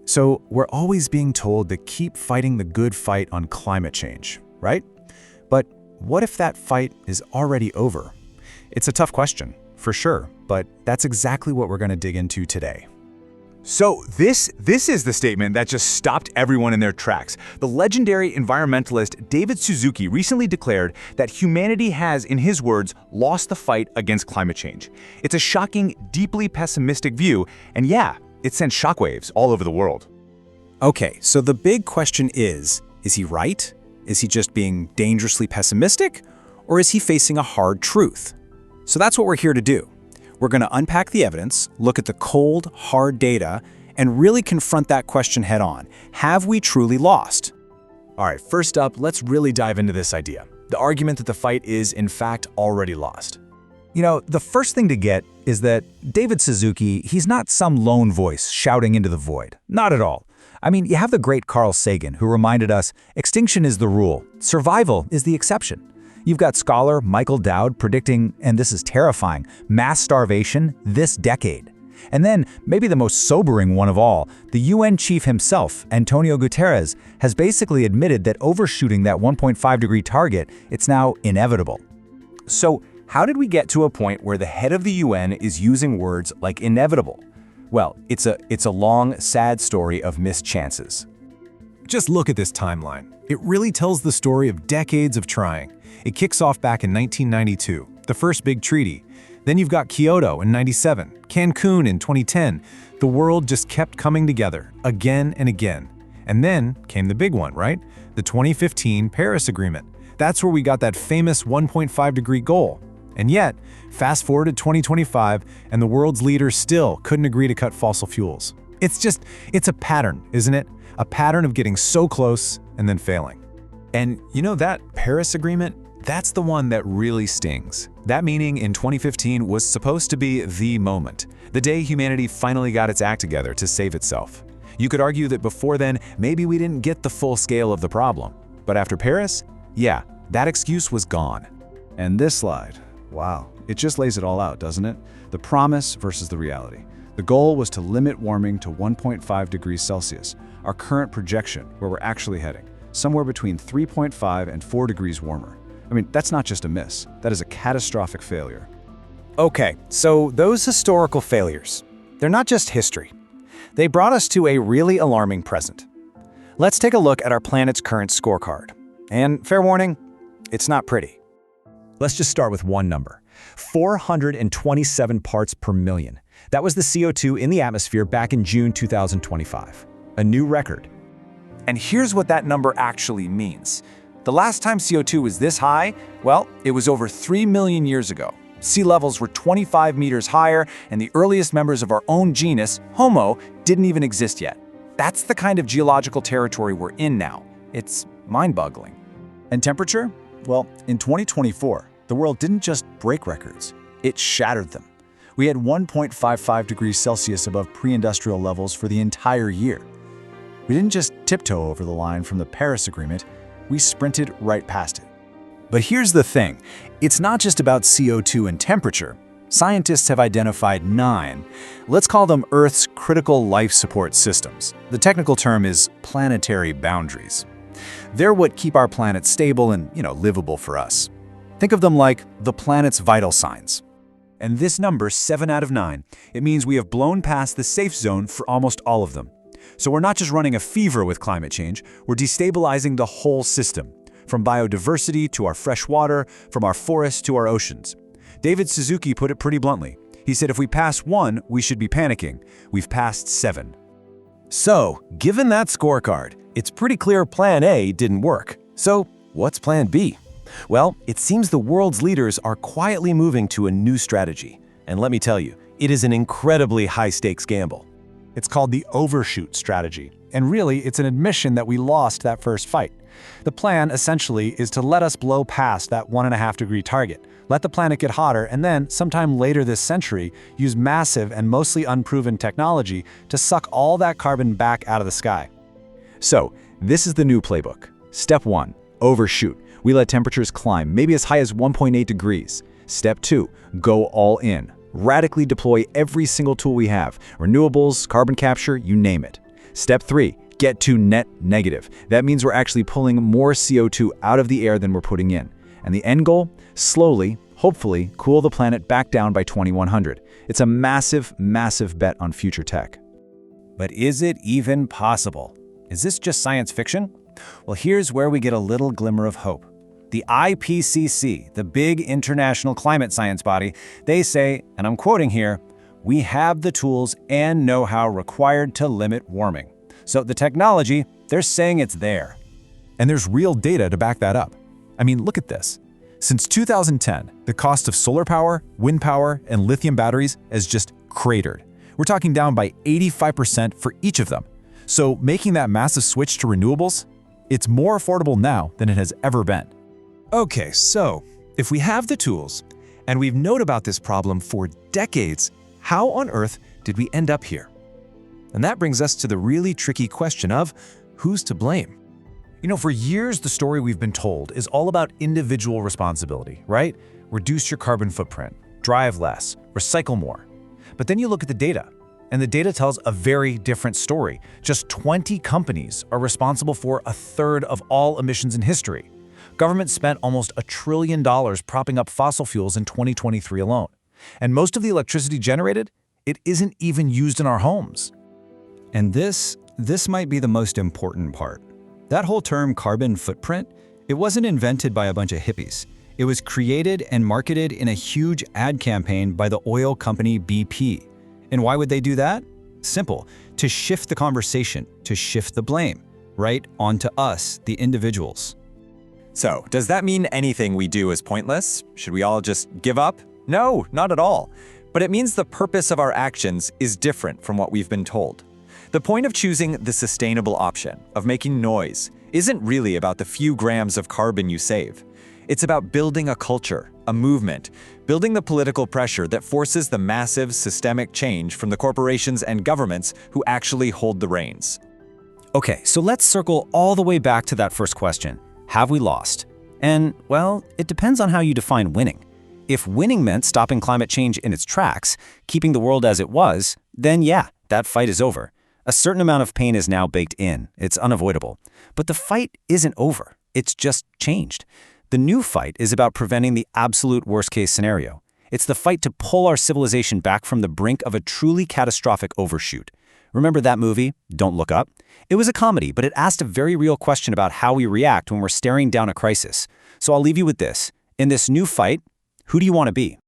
So we're always being told to keep fighting the good fight on climate change, right? But what if that fight is already over? It's a tough question, for sure, but that's exactly what we're going to dig into today. So this is the statement that just stopped everyone in their tracks. The legendary environmentalist David Suzuki recently declared that humanity has, in his words, lost the fight against climate change. It's a shocking, deeply pessimistic view, and yeah, it sent shockwaves all over the world. Okay, so the big question is he right? Is he just being dangerously pessimistic? Or is he facing a hard truth? So that's what we're here to do. We're going to unpack the evidence, look at the cold, hard data, and really confront that question head on. Have we truly lost? All right, first up, let's really dive into this idea. The argument that the fight is, in fact, already lost. You know, the first thing to get is that David Suzuki, he's not some lone voice shouting into the void. Not at all. I mean, you have the great Carl Sagan, who reminded us, extinction is the rule, survival is the exception. You've got scholar Michael Dowd predicting, and this is terrifying, mass starvation this decade. And then, maybe the most sobering one of all, the UN chief himself, Antonio Guterres, has basically admitted that overshooting that 1.5-degree target, it's now inevitable. So, how did we get to a point where the head of the UN is using words like inevitable? Well, it's a long, sad story of missed chances. Just look at this timeline. It really tells the story of decades of trying. It kicks off back in 1992, the first big treaty. Then you've got Kyoto in 97, Cancun in 2010. The world just kept coming together again and again. And then came the big one, right? The 2015 Paris Agreement. That's where we got that famous 1.5-degree goal. And yet, fast forward to 2025, and the world's leaders still couldn't agree to cut fossil fuels. It's a pattern, isn't it? A pattern of getting so close and then failing. And you know, that Paris Agreement, that's the one that really stings. That meeting in 2015 was supposed to be the moment, the day humanity finally got its act together to save itself. You could argue that before then, maybe we didn't get the full scale of the problem. But after Paris, yeah, that excuse was gone. And this slide, wow, it just lays it all out, doesn't it? The promise versus the reality. The goal was to limit warming to 1.5 degrees Celsius, our current projection where we're actually heading, somewhere between 3.5 and 4 degrees warmer. I mean, that's not just a miss, that is a catastrophic failure. Okay, so those historical failures, they're not just history. They brought us to a really alarming present. Let's take a look at our planet's current scorecard. And fair warning, it's not pretty. Let's just start with one number, 427 parts per million. That was the CO2 in the atmosphere back in June 2025, a new record. And here's what that number actually means. The last time CO2 was this high, well, it was over 3 million years ago. Sea levels were 25 meters higher, and the earliest members of our own genus, Homo, didn't even exist yet. That's the kind of geological territory we're in now. It's mind-boggling. And temperature? Well, in 2024, the world didn't just break records, it shattered them. We had 1.55 degrees Celsius above pre-industrial levels for the entire year. We didn't just tiptoe over the line from the Paris Agreement, we sprinted right past it. But here's the thing, it's not just about CO2 and temperature. Scientists have identified 9, let's call them Earth's critical life support systems. The technical term is planetary boundaries. They're what keep our planet stable and, livable for us. Think of them like the planet's vital signs. And this number, 7 out of 9, it means we have blown past the safe zone for almost all of them. So we're not just running a fever with climate change, we're destabilizing the whole system, from biodiversity to our fresh water, from our forests to our oceans. David Suzuki put it pretty bluntly. He said if we pass 1, we should be panicking. We've passed 7. So, given that scorecard, it's pretty clear Plan A didn't work. So, what's Plan B? Well, it seems the world's leaders are quietly moving to a new strategy. And let me tell you, it is an incredibly high-stakes gamble. It's called the overshoot strategy. And really, it's an admission that we lost that first fight. The plan, essentially, is to let us blow past that 1.5-degree target, let the planet get hotter, and then, sometime later this century, use massive and mostly unproven technology to suck all that carbon back out of the sky. So, this is the new playbook. Step 1, overshoot. We let temperatures climb, maybe as high as 1.8 degrees. Step 2, go all in. Radically deploy every single tool we have, renewables, carbon capture, you name it. Step 3, get to net negative. That means we're actually pulling more CO2 out of the air than we're putting in. And the end goal? Slowly, hopefully, cool the planet back down by 2100. It's a massive, massive bet on future tech. But is it even possible? Is this just science fiction? Well, here's where we get a little glimmer of hope. The IPCC, the big international climate science body, they say, and I'm quoting here, "We have the tools and know-how required to limit warming." So the technology, they're saying it's there. And there's real data to back that up. I mean, look at this. Since 2010, the cost of solar power, wind power, and lithium batteries has just cratered. We're talking down by 85% for each of them. So making that massive switch to renewables, it's more affordable now than it has ever been. Okay, so if we have the tools, and we've known about this problem for decades, how on earth did we end up here? And that brings us to the really tricky question of who's to blame? You know, for years, the story we've been told is all about individual responsibility, right? Reduce your carbon footprint, drive less, recycle more. But then you look at the data, and the data tells a very different story. Just 20 companies are responsible for a third of all emissions in history. Government spent almost $1 trillion propping up fossil fuels in 2023 alone. And most of the electricity generated, it isn't even used in our homes. And this might be the most important part. That whole term carbon footprint, it wasn't invented by a bunch of hippies. It was created and marketed in a huge ad campaign by the oil company BP. And why would they do that? Simple, to shift the conversation, to shift the blame, right onto us, the individuals. So, does that mean anything we do is pointless? Should we all just give up? No, not at all. But it means the purpose of our actions is different from what we've been told. The point of choosing the sustainable option, of making noise, isn't really about the few grams of carbon you save. It's about building a culture, a movement, building the political pressure that forces the massive systemic change from the corporations and governments who actually hold the reins. Okay, so let's circle all the way back to that first question. Have we lost? And, well, it depends on how you define winning. If winning meant stopping climate change in its tracks, keeping the world as it was, then yeah, that fight is over. A certain amount of pain is now baked in. It's unavoidable. But the fight isn't over. It's just changed. The new fight is about preventing the absolute worst-case scenario. It's the fight to pull our civilization back from the brink of a truly catastrophic overshoot. Remember that movie, Don't Look Up? It was a comedy, but it asked a very real question about how we react when we're staring down a crisis. So I'll leave you with this. In this new fight, who do you want to be?